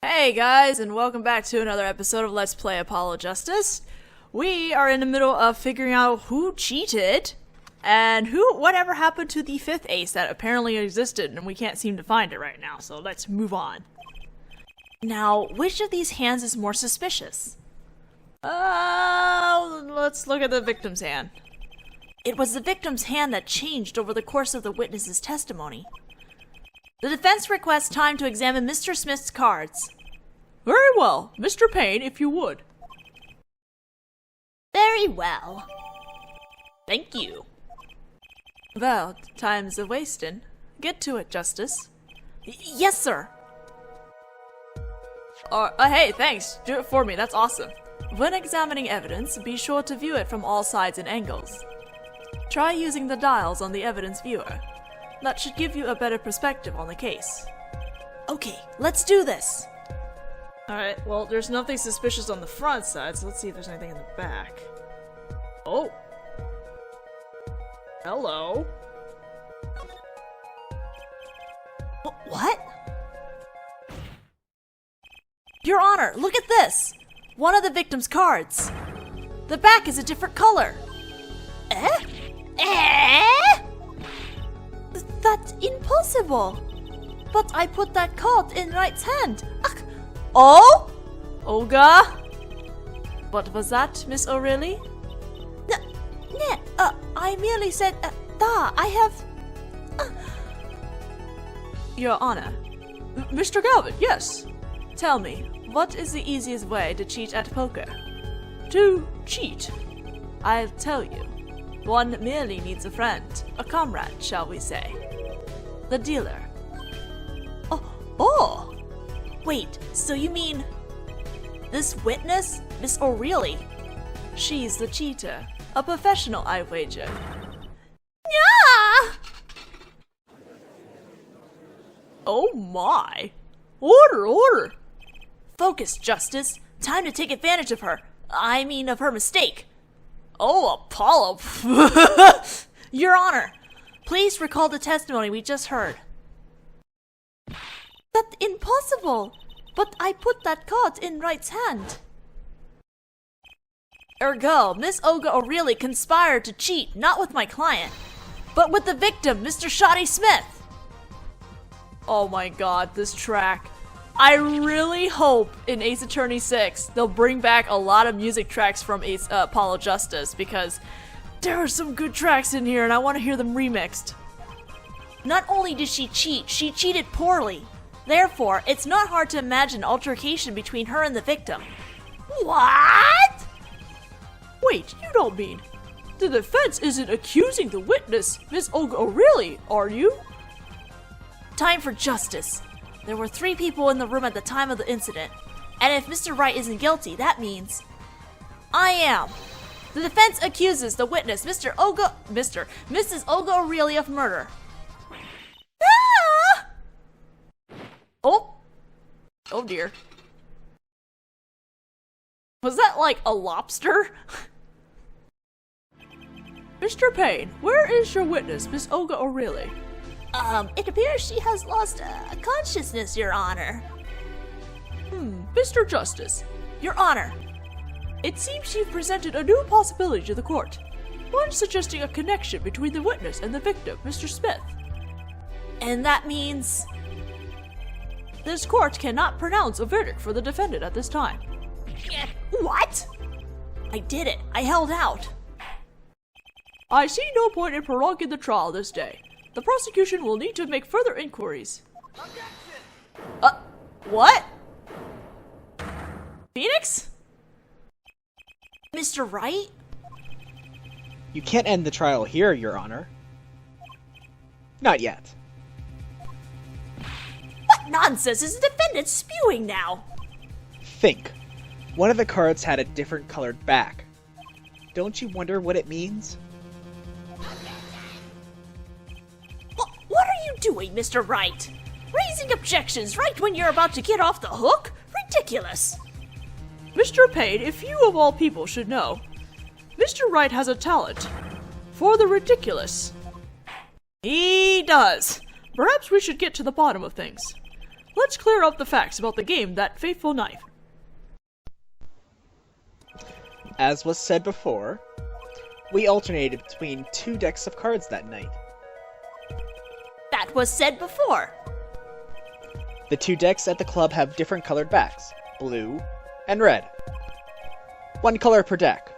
Hey guys, and welcome back to another episode of Let's Play Apollo Justice. We are in the middle of figuring out who cheated, and whatever happened to the fifth ace that apparently existed, and we can't seem to find it right now, so let's move on. Now, which of these hands is more suspicious? Let's look at the victim's hand. It was the victim's hand that changed over the course of the witness's testimony. The defense requests time to examine Mr. Smith's cards. Very well. Mr. Payne, if you would. Very well. Thank you. Well, time's a-wastin'. Get to it, Justice. Yes, sir. Hey, thanks. Do it for me. That's awesome. When examining evidence, be sure to view it from all sides and angles. Try using the dials on the evidence viewer. That should give you a better perspective on the case. Okay, let's do this. Alright, well, there's nothing suspicious on the front side, so let's see if there's anything in the back. Oh. Hello. What? Your Honor, look at this! One of the victim's cards. The back is a different color. That's impossible. But I put that card in Wright's hand. Ach. Oh? Olga? What was that, Miss O'Reilly? I merely said, I have... Your Honor. Mr. Galvin, yes. Tell me, what is the easiest way to cheat at poker? To cheat? I'll tell you. One merely needs a friend, a comrade, shall we say. The dealer. Oh! Wait, so you mean... this witness, Miss O'Reilly? She's the cheater. A professional, I wager. Yeah! Oh my! Order! Focus, Justice. Time to take advantage of her. I mean, of her mistake. Oh, Apollo. Your Honor, please recall the testimony we just heard. That's impossible! But I put that card in Wright's hand. Ergo, Miss Olga O'Reilly conspired to cheat not with my client, but with the victim, Mr. Shoddy Smith. Oh my god, this track. I really hope in Ace Attorney 6 they'll bring back a lot of music tracks from Apollo Justice, because there are some good tracks in here and I want to hear them remixed. Not only did she cheat, she cheated poorly. Therefore, it's not hard to imagine altercation between her and the victim. What? Wait, you don't mean... the defense isn't accusing the witness, Miss Olga O'Reilly, are you? Time for justice. There were 3 people in the room at the time of the incident, and if Mr. Wright isn't guilty, that means... I am. The defense accuses the witness, Mrs. Olga O'Reilly, of murder. Ah! Oh dear. Was that like a lobster? Mr. Payne, where is your witness, Miss Olga O'Reilly? It appears she has lost consciousness, Your Honor. Mr. Justice, Your Honor. It seems you've presented a new possibility to the court. One suggesting a connection between the witness and the victim, Mr. Smith. And that means... this court cannot pronounce a verdict for the defendant at this time. What? I did it. I held out. I see no point in prolonging the trial this day. The prosecution will need to make further inquiries. What? Phoenix? Mr. Wright? You can't end the trial here, Your Honor. Not yet. What nonsense is the defendant spewing now? Think. One of the cards had a different colored back. Don't you wonder what it means? What are you doing, Mr. Wright? Raising objections right when you're about to get off the hook? Ridiculous! Mr. Payne, if you of all people should know, Mr. Wright has a talent for the ridiculous. He does. Perhaps we should get to the bottom of things. let's clear up the facts about the game That Fateful Night. As was said before, we alternated between 2 decks of cards that night. That was said before. The 2 decks at the club have different colored backs, blue and red. 1 color per deck.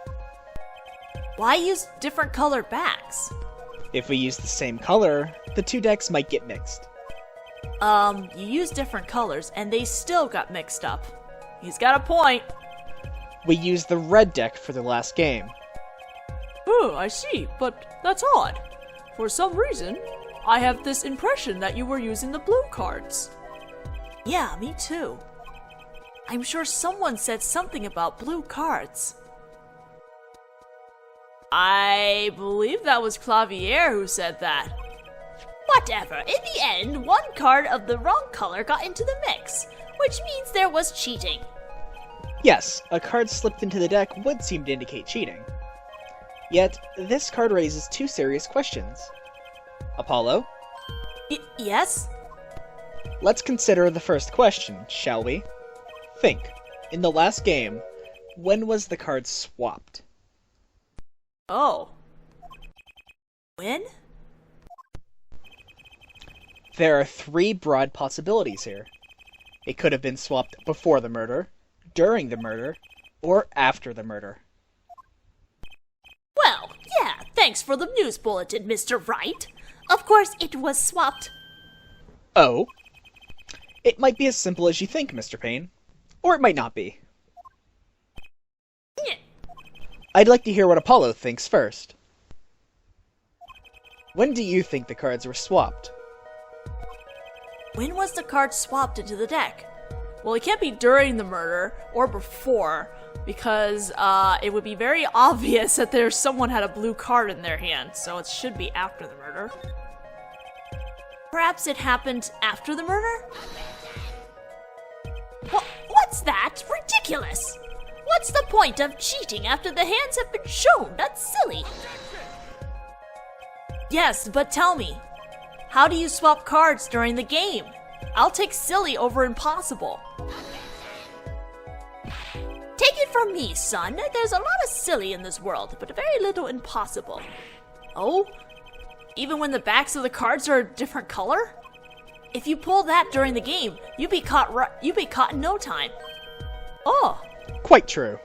Why use different colored backs? If we use the same color, the 2 decks might get mixed. You used different colors and they still got mixed up. He's got a point. We used the red deck for the last game. Oh, I see, but that's odd. For some reason, I have this impression that you were using the blue cards. Yeah, me too. I'm sure someone said something about blue cards. I believe that was Clavier who said that. Whatever. In the end, 1 card of the wrong color got into the mix, which means there was cheating. Yes, a card slipped into the deck would seem to indicate cheating. Yet, this card raises 2 serious questions. Apollo? Yes? Let's consider the first question, shall we? Think. In the last game, when was the card swapped? Oh. When? There are 3 broad possibilities here. It could have been swapped before the murder, during the murder, or after the murder. Well, yeah, thanks for the news bulletin, Mr. Wright. Of course, it was swapped. Oh? It might be as simple as you think, Mr. Payne. Or it might not be. Yeah. I'd like to hear what Apollo thinks first. When do you think the cards were swapped? When was the card swapped into the deck? Well, it can't be during the murder or before, because it would be very obvious that someone had a blue card in their hand, so it should be after the murder. Perhaps it happened after the murder? What's that? Ridiculous! What's the point of cheating after the hands have been shown? That's silly. Yes, but tell me, how do you swap cards during the game? I'll take silly over impossible. Take it from me, son. There's a lot of silly in this world, but very little impossible. Oh? Even when the backs of the cards are a different color? If you pull that during the game, you'd be caught in no time. Oh. Quite true.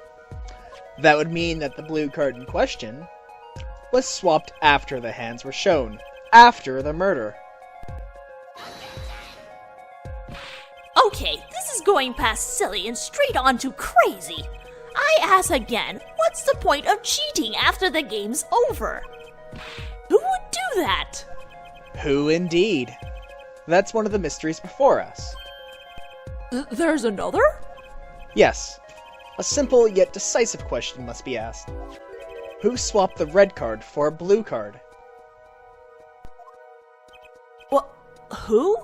That would mean that the blue card in question was swapped after the hands were shown, after the murder. Okay, this is going past silly and straight on to crazy. I ask again, what's the point of cheating after the game's over? Who would do that? Who indeed? That's one of the mysteries before us. There's another? Yes. A simple yet decisive question must be asked. Who swapped the red card for a blue card? What? Who?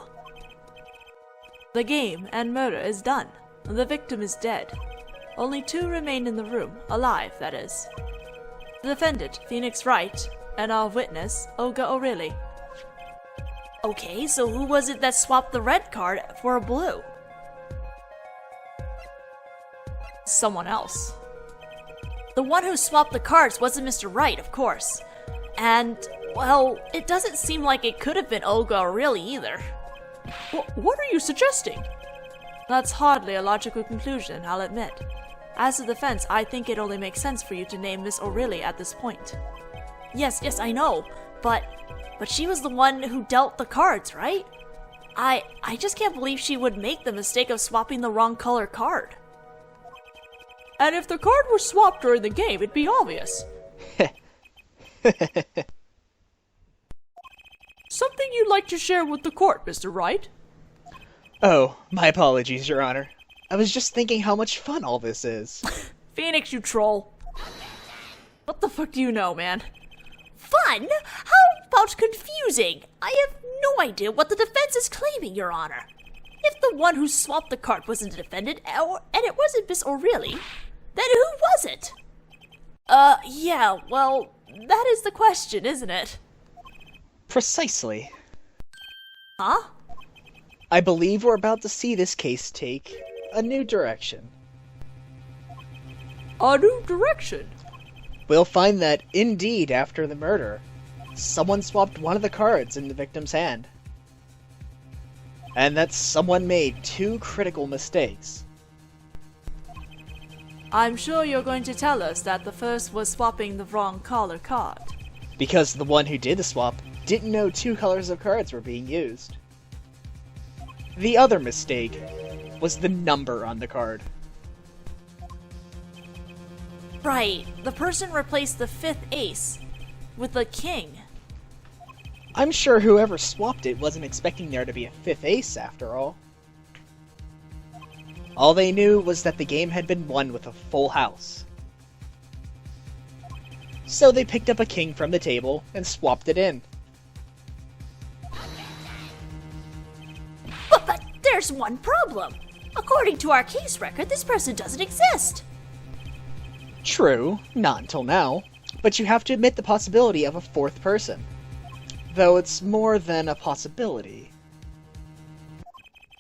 The game and murder is done. The victim is dead. Only 2 remain in the room, alive, that is. The defendant, Phoenix Wright, and our witness, Olga O'Reilly. Okay, so who was it that swapped the red card for a blue? Someone else. The one who swapped the cards wasn't Mr. Wright, of course. And, well, it doesn't seem like it could have been Olga O'Reilly either. What are you suggesting? That's hardly a logical conclusion, I'll admit. As a defense, I think it only makes sense for you to name Miss O'Reilly at this point. Yes, I know, but she was the one who dealt the cards, right? I just can't believe she would make the mistake of swapping the wrong color card. And if the card was swapped during the game, it'd be obvious. Something you'd like to share with the court, Mr. Wright? Oh, my apologies, Your Honor. I was just thinking how much fun all this is. Phoenix, you troll. What the fuck do you know, man? Fun? How about confusing? I have no idea what the defense is claiming, Your Honor. If the one who swapped the card wasn't the defendant, and it wasn't Miss O'Reilly, then who was it? Yeah, well, that is the question, isn't it? Precisely. Huh? I believe we're about to see this case take a new direction. A new direction? We'll find that, indeed, after the murder, someone swapped one of the cards in the victim's hand. And that someone made two critical mistakes. I'm sure you're going to tell us that the first was swapping the wrong color card. Because the one who did the swap didn't know two colors of cards were being used. The other mistake was the number on the card. Right, the person replaced the 5th ace with a king. I'm sure whoever swapped it wasn't expecting there to be a 5th ace after all. All they knew was that the game had been won with a full house. So they picked up a king from the table and swapped it in. But there's one problem. According to our case record, this person doesn't exist. True, not until now, but you have to admit the possibility of a fourth person. Though it's more than a possibility.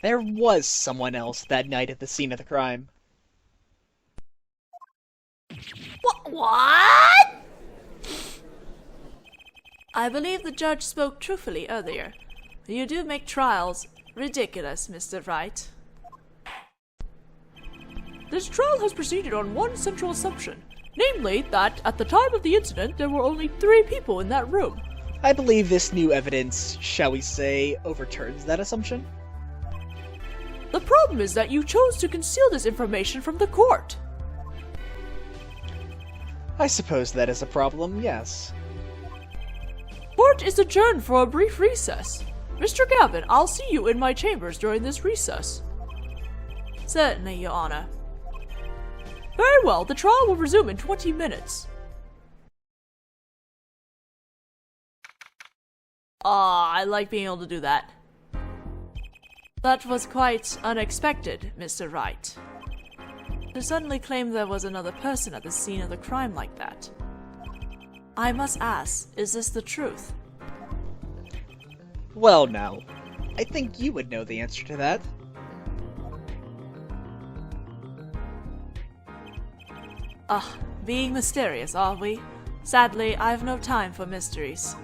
There was someone else that night at the scene of the crime. What? I believe the judge spoke truthfully earlier. You do make trials ridiculous, Mr. Wright. This trial has proceeded on one central assumption, namely that at the time of the incident there were only 3 people in that room. I believe this new evidence, shall we say, overturns that assumption? The problem is that you chose to conceal this information from the court. I suppose that is a problem, yes. Court is adjourned for a brief recess. Mr. Gavin, I'll see you in my chambers during this recess. Certainly, Your Honor. Very well, the trial will resume in 20 minutes. I like being able to do that. That was quite unexpected, Mr. Wright. To suddenly claim there was another person at the scene of the crime like that. I must ask, is this the truth? Well now, I think you would know the answer to that. Being mysterious, are we? Sadly, I've no time for mysteries.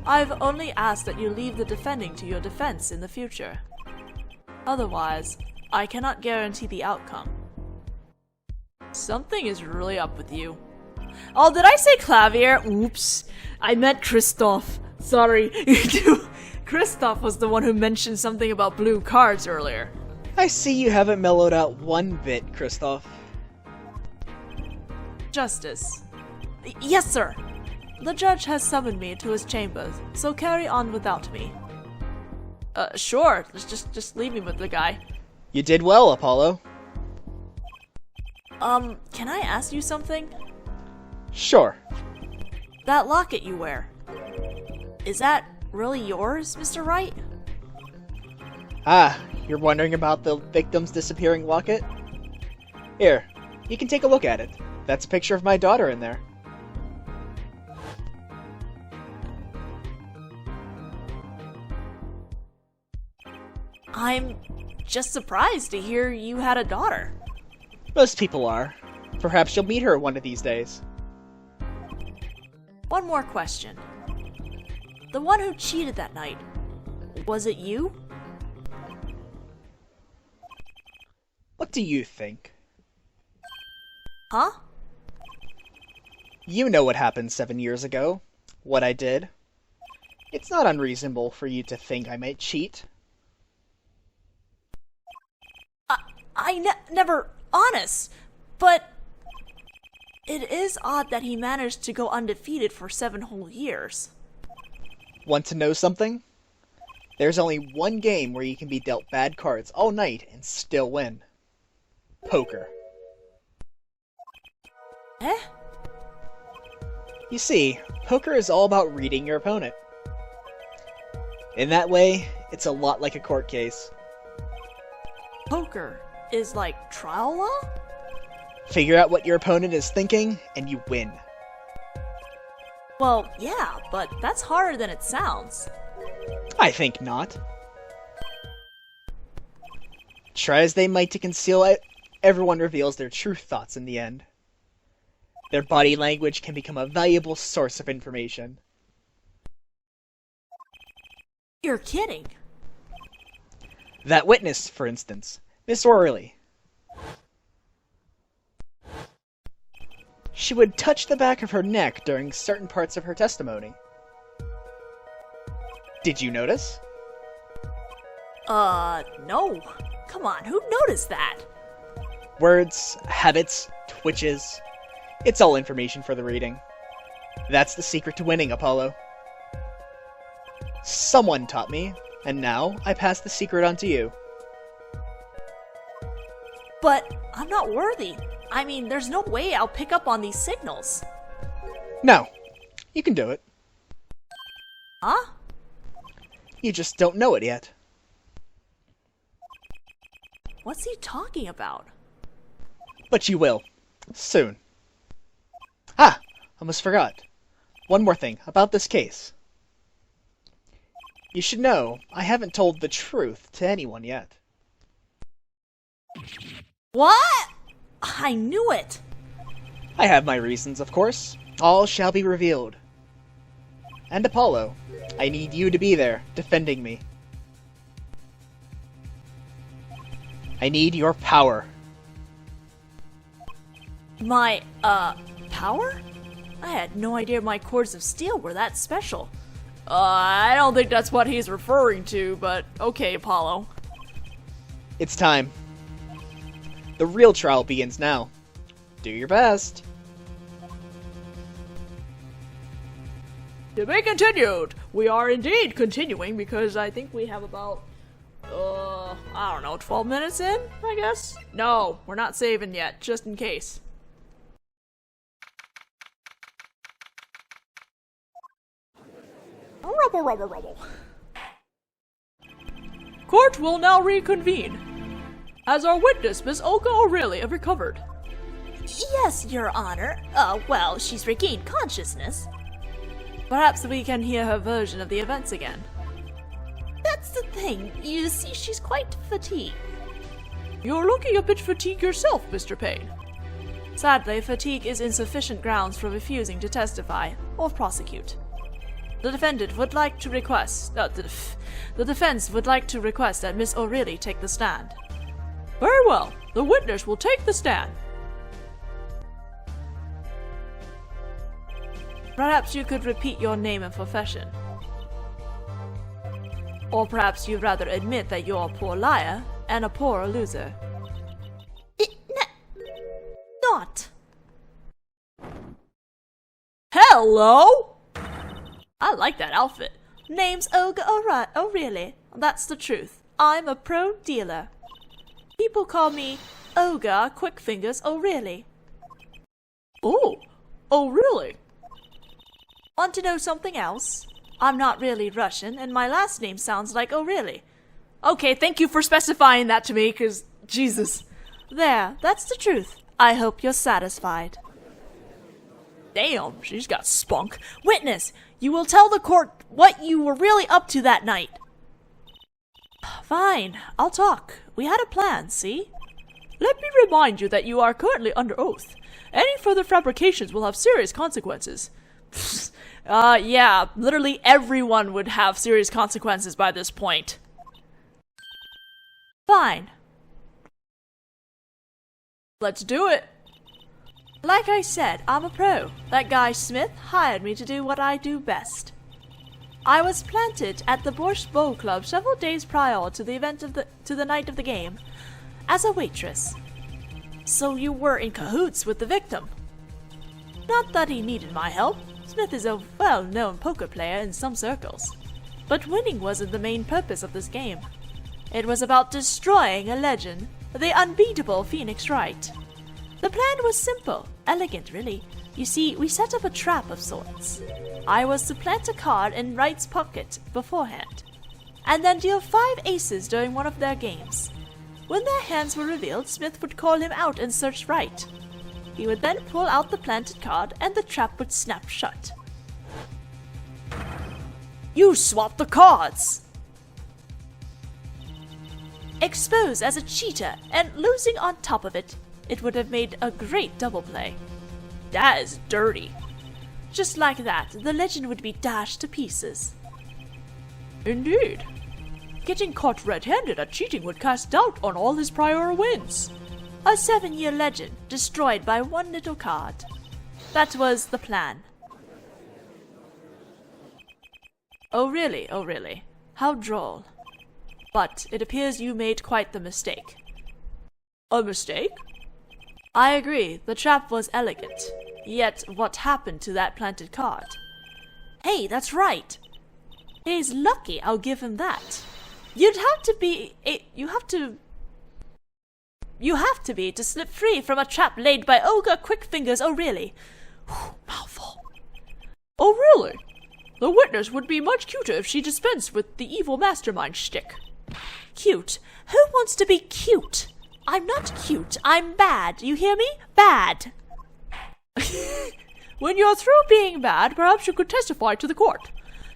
I've only asked that you leave the defending to your defense in the future. Otherwise, I cannot guarantee the outcome. Something is really up with you. Oh, did I say Clavier? Oops. I meant Christoph. Sorry. Christoph was the one who mentioned something about blue cards earlier. I see you haven't mellowed out one bit, Christoph. Justice. Yes, sir. The judge has summoned me to his chambers, so carry on without me. Sure. Just leave me with the guy. You did well, Apollo. Can I ask you something? Sure. That locket you wear. Is that really yours, Mr. Wright? Ah, you're wondering about the victim's disappearing locket? Here, you can take a look at it. That's a picture of my daughter in there. I'm just surprised to hear you had a daughter. Most people are. Perhaps you'll meet her one of these days. One more question. The one who cheated that night, was it you? What do you think? Huh? You know what happened 7 years ago. What I did. It's not unreasonable for you to think I might cheat. Never honest, but it is odd that he managed to go undefeated for 7 whole years. Want to know something? There's only one game where you can be dealt bad cards all night and still win. Poker. Eh? You see, poker is all about reading your opponent. In that way, it's a lot like a court case. Poker is like trial law? Figure out what your opponent is thinking, and you win. Well, yeah, but that's harder than it sounds. I think not. Try as they might to conceal it, everyone reveals their true thoughts in the end. Their body language can become a valuable source of information. You're kidding. That witness, for instance, Miss O'Reilly. She would touch the back of her neck during certain parts of her testimony. Did you notice? No. Come on, who noticed that? Words, habits, twitches. It's all information for the reading. That's the secret to winning, Apollo. Someone taught me, and now I pass the secret on to you. But I'm not worthy. I mean, there's no way I'll pick up on these signals. No, you can do it. Huh? You just don't know it yet. What's he talking about? But you will. Soon. Ah! Almost forgot. One more thing about this case. You should know, I haven't told the truth to anyone yet. What? I knew it. I have my reasons, of course. All shall be revealed. And Apollo, I need you to be there, defending me. I need your power. My, power? I had no idea my cords of steel were that special. I don't think that's what he's referring to, but okay, Apollo. It's time. The real trial begins now. Do your best. To be continued. We are indeed continuing because I think we have about, I don't know, 12 minutes in, I guess? No, we're not saving yet, just in case. Rubble, rubble, rubble. Court will now reconvene. Has our witness, Miss Olga O'Reilly, recovered? Yes, Your Honor. Well, she's regained consciousness. Perhaps we can hear her version of the events again. That's the thing. You see, she's quite fatigued. You're looking a bit fatigued yourself, Mr. Payne. Sadly, fatigue is insufficient grounds for refusing to testify or prosecute. The defendant would like to request, the defense would like to request that Miss O'Reilly take the stand. Very well, the witness will take the stand. Perhaps you could repeat your name and profession. Or perhaps you'd rather admit that you're a poor liar and a poor loser. Not. Hello? I like that outfit. Name's Olga O'Reilly. That's the truth. I'm a pro dealer. People call me Olga Quickfingers O'Reilly. Oh, really? Want to know something else? I'm not really Russian, and my last name sounds like O'Reilly. Okay, thank you for specifying that to me, because, Jesus. There, that's the truth. I hope you're satisfied. Damn, she's got spunk. Witness, you will tell the court what you were really up to that night. Fine, I'll talk. We had a plan, see? Let me remind you that you are currently under oath. Any further fabrications will have serious consequences. Yeah, literally everyone would have serious consequences by this point. Fine. Let's do it. Like I said, I'm a pro. That guy Smith hired me to do what I do best. I was planted at the Borscht Bowl Club several days prior to the event to the night of the game, as a waitress. So you were in cahoots with the victim? Not that he needed my help. Smith is a well-known poker player in some circles. But winning wasn't the main purpose of this game. It was about destroying a legend, the unbeatable Phoenix Wright. The plan was simple, elegant really. You see, we set up a trap of sorts. I was to plant a card in Wright's pocket beforehand, and then deal 5 aces during one of their games. When their hands were revealed, Smith would call him out and search Wright. He would then pull out the planted card and the trap would snap shut. You swapped the cards! Exposed as a cheater and losing on top of it, it would have made a great double play. That is dirty. Just like that, the legend would be dashed to pieces. Indeed. Getting caught red-handed at cheating would cast doubt on all his prior wins. A 7-year legend destroyed by one little card. That was the plan. Oh really, oh really. How droll. But it appears you made quite the mistake. A mistake? I agree, the trap was elegant. Yet, what happened to that planted card? Hey, that's right! He's lucky, I'll give him that. You have to be to slip free from a trap laid by Olga Quickfingers O'Reilly. Mouthful. Oh really? The witness would be much cuter if she dispensed with the evil mastermind shtick. Cute? Who wants to be cute? I'm not cute, I'm bad, you hear me? Bad! When you're through being bad, perhaps you could testify to the court.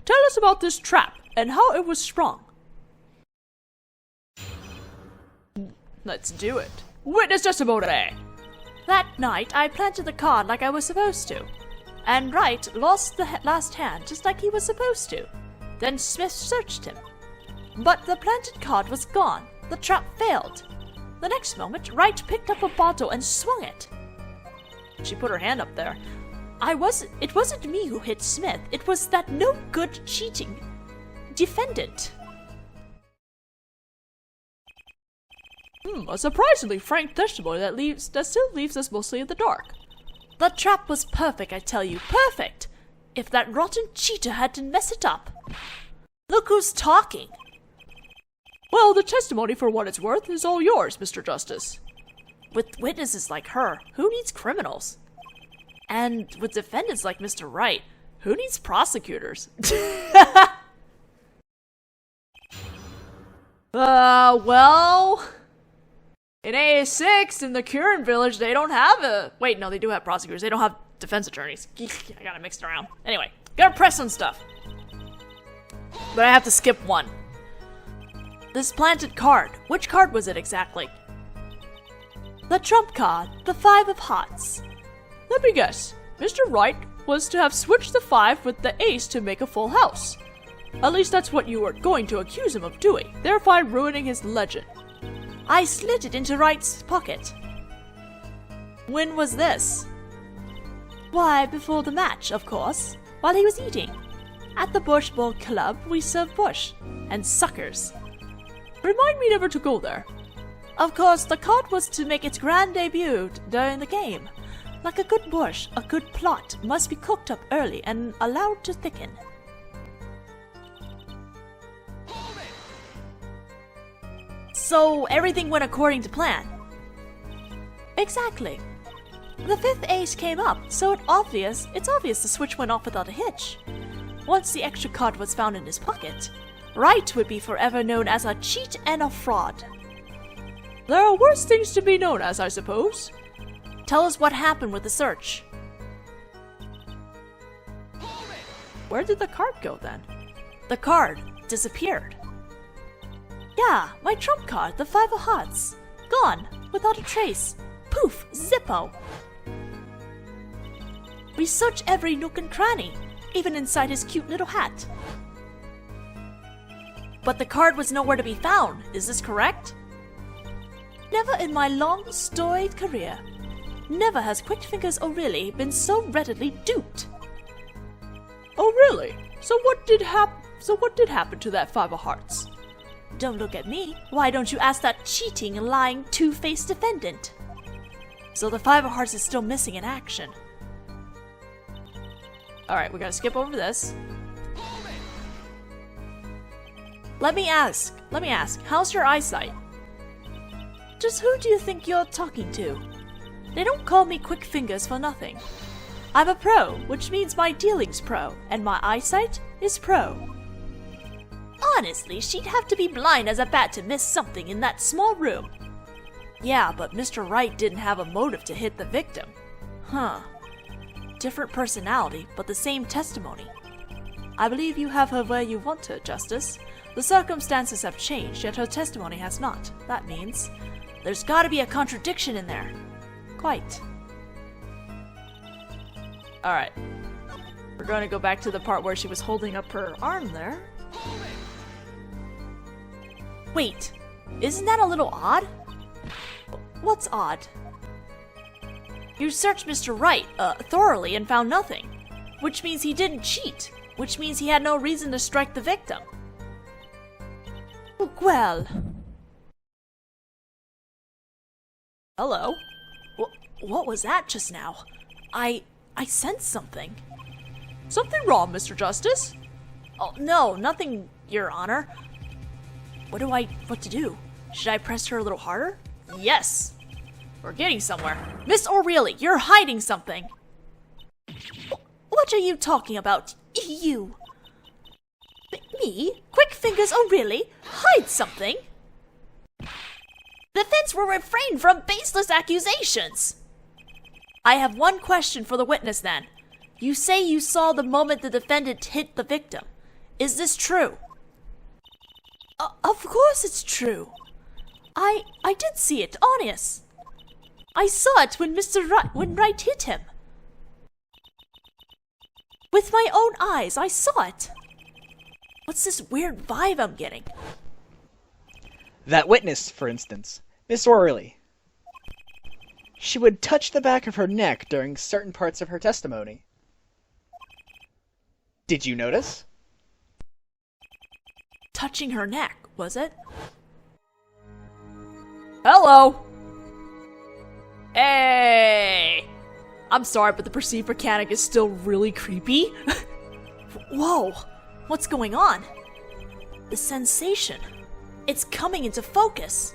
Tell us about this trap and how it was sprung. Let's do it. Witness testimony! That night, I planted the card like I was supposed to. And Wright lost the last hand just like he was supposed to. Then Smith searched him. But the planted card was gone. The trap failed. The next moment, Wright picked up a bottle and swung it. She put her hand up there. It wasn't me who hit Smith. It was that no-good cheating defendant. A surprisingly frank testimony that still leaves us mostly in the dark. The trap was perfect, I tell you, perfect! If that rotten cheater hadn't messed it up. Look who's talking! Well, the testimony, for what it's worth, is all yours, Mr. Justice. With witnesses like her, who needs criminals? And with defendants like Mr. Wright, who needs prosecutors? Well... In A6, in the Curran village, they don't have a... Wait, no, they do have prosecutors. They don't have defense attorneys. I gotta mix it around. Anyway, gotta press on stuff. But I have to skip one. This planted card. Which card was it exactly? The trump card, the 5 of hearts. Let me guess. Mr. Wright was to have switched the 5 with the ace to make a full house. At least that's what you were going to accuse him of doing, thereby ruining his legend. I slid it into Wright's pocket. When was this? Why, before the match, of course, while he was eating. At the Bush Bowl Club, we serve bush and suckers. Remind me never to go there. Of course, the card was to make its grand debut during the game. Like a good bush, a good plot must be cooked up early and allowed to thicken. So everything went according to plan. Exactly. The 5th ace came up, so it's obvious the switch went off without a hitch. Once the extra card was found in his pocket, Wright would be forever known as a cheat and a fraud. There are worse things to be known as, I suppose. Tell us what happened with the search. Where did the card go then? The card disappeared. Yeah, my trump card, the 5 of hearts. Gone, without a trace. Poof, zippo. We searched every nook and cranny, even inside his cute little hat. But the card was nowhere to be found, is this correct? Never in my long, storied career. Never has Quickfingers O'Reilly been so readily duped. Oh really? So what did happen to that 5 of hearts? Don't look at me. Why don't you ask that cheating and lying two-faced defendant? So the 5 of hearts is still missing in action. Alright, we gotta skip over this. Let me ask, how's your eyesight? Just who do you think you're talking to? They don't call me Quick Fingers for nothing. I'm a pro, which means my dealing's pro, and my eyesight is pro. Honestly, she'd have to be blind as a bat to miss something in that small room. Yeah, but Mr. Wright didn't have a motive to hit the victim. Huh. Different personality, but the same testimony. I believe you have her where you want her, Justice. The circumstances have changed, yet her testimony has not. That means there's gotta be a contradiction in there. Quite. Alright. We're going to go back to the part where she was holding up her arm there. Wait, isn't that a little odd? What's odd? You searched Mr. Wright thoroughly and found nothing, which means he didn't cheat, which means he had no reason to strike the victim. Well... Hello? What was that just now? I sensed something. Something wrong, Mr. Justice? Oh, no, nothing, Your Honor. What to do? Should I press her a little harder? Yes! We're getting somewhere. Miss O'Reilly, you're hiding something! What are you talking about? You? Me? Quick Fingers O'Reilly? Hide something? The defense will refrain from baseless accusations! I have one question for the witness then. You say you saw the moment the defendant hit the victim. Is this true? Of course it's true. I did see it, honest. I saw it when when Wright hit him. With my own eyes, I saw it. What's this weird vibe I'm getting? That witness, for instance, Miss O'Reilly. She would touch the back of her neck during certain parts of her testimony. Did you notice? Touching her neck, was it? Hello! Hey! I'm sorry, but the perceived mechanic is still really creepy. Whoa! What's going on? The sensation. It's coming into focus.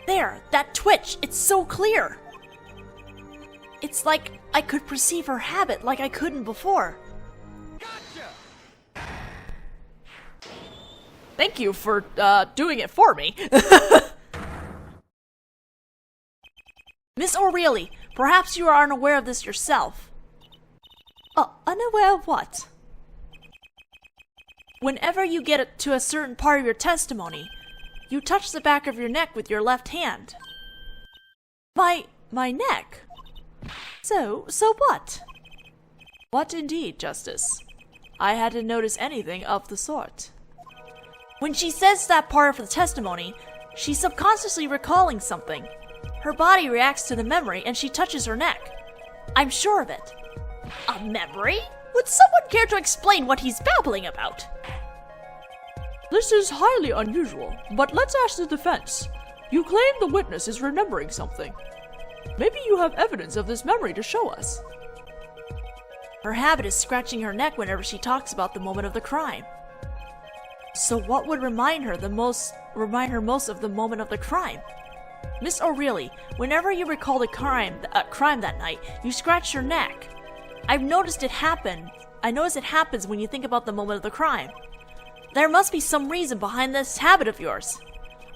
There, that twitch, it's so clear. It's like I could perceive her habit like I couldn't before. Gotcha! Thank you for doing it for me. Miss O'Reilly, perhaps you are unaware of this yourself. Unaware of what? Whenever you get to a certain part of your testimony, you touch the back of your neck with your left hand. My neck? So what? What indeed, Justice? I hadn't noticed anything of the sort. When she says that part of the testimony, she's subconsciously recalling something. Her body reacts to the memory and she touches her neck. I'm sure of it. A memory? Would someone care to explain what he's babbling about? This is highly unusual, but let's ask the defense. You claim the witness is remembering something. Maybe you have evidence of this memory to show us. Her habit is scratching her neck whenever she talks about the moment of the crime. So what would remind her most of the moment of the crime? Miss O'Reilly, whenever you recall the crime that night, you scratch your neck. I noticed it happens when you think about the moment of the crime. There must be some reason behind this habit of yours.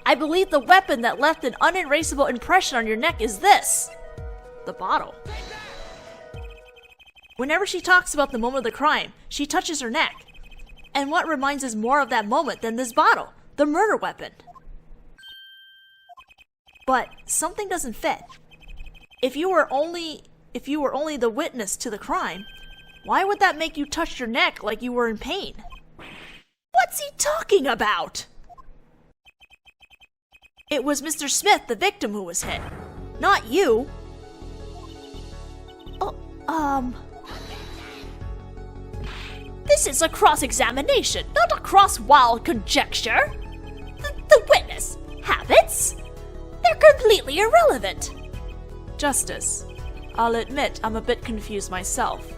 I believe the weapon that left an unerasable impression on your neck is this. The bottle. Whenever she talks about the moment of the crime, she touches her neck. And what reminds us more of that moment than this bottle? The murder weapon. But something doesn't fit. If you were only the witness to the crime, why would that make you touch your neck like you were in pain? What's he talking about? It was Mr. Smith, the victim, who was hit. Not you. This is a cross-examination, not a cross-wild conjecture. The witness habits? They're completely irrelevant. Justice, I'll admit I'm a bit confused myself.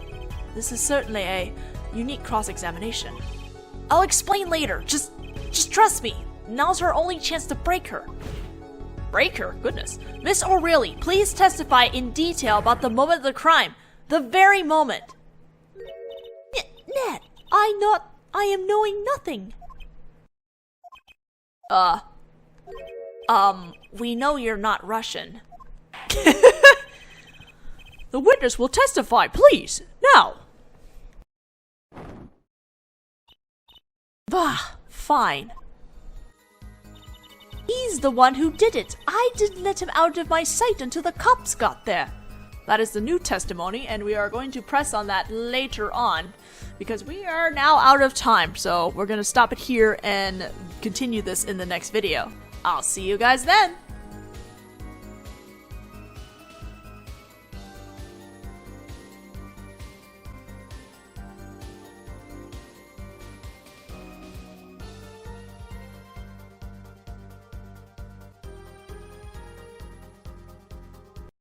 This is certainly a unique cross-examination. I'll explain later. Just trust me. Now's her only chance to break her. Break her? Goodness. Miss O'Reilly, please testify in detail about the moment of the crime. The very moment. Ned, I am knowing nothing. We know you're not Russian. The witness will testify, please, now. Bah, fine. He's the one who did it. I didn't let him out of my sight until the cops got there. That is the new testimony, and we are going to press on that later on, because we are now out of time, so we're going to stop it here and continue this in the next video. I'll see you guys then!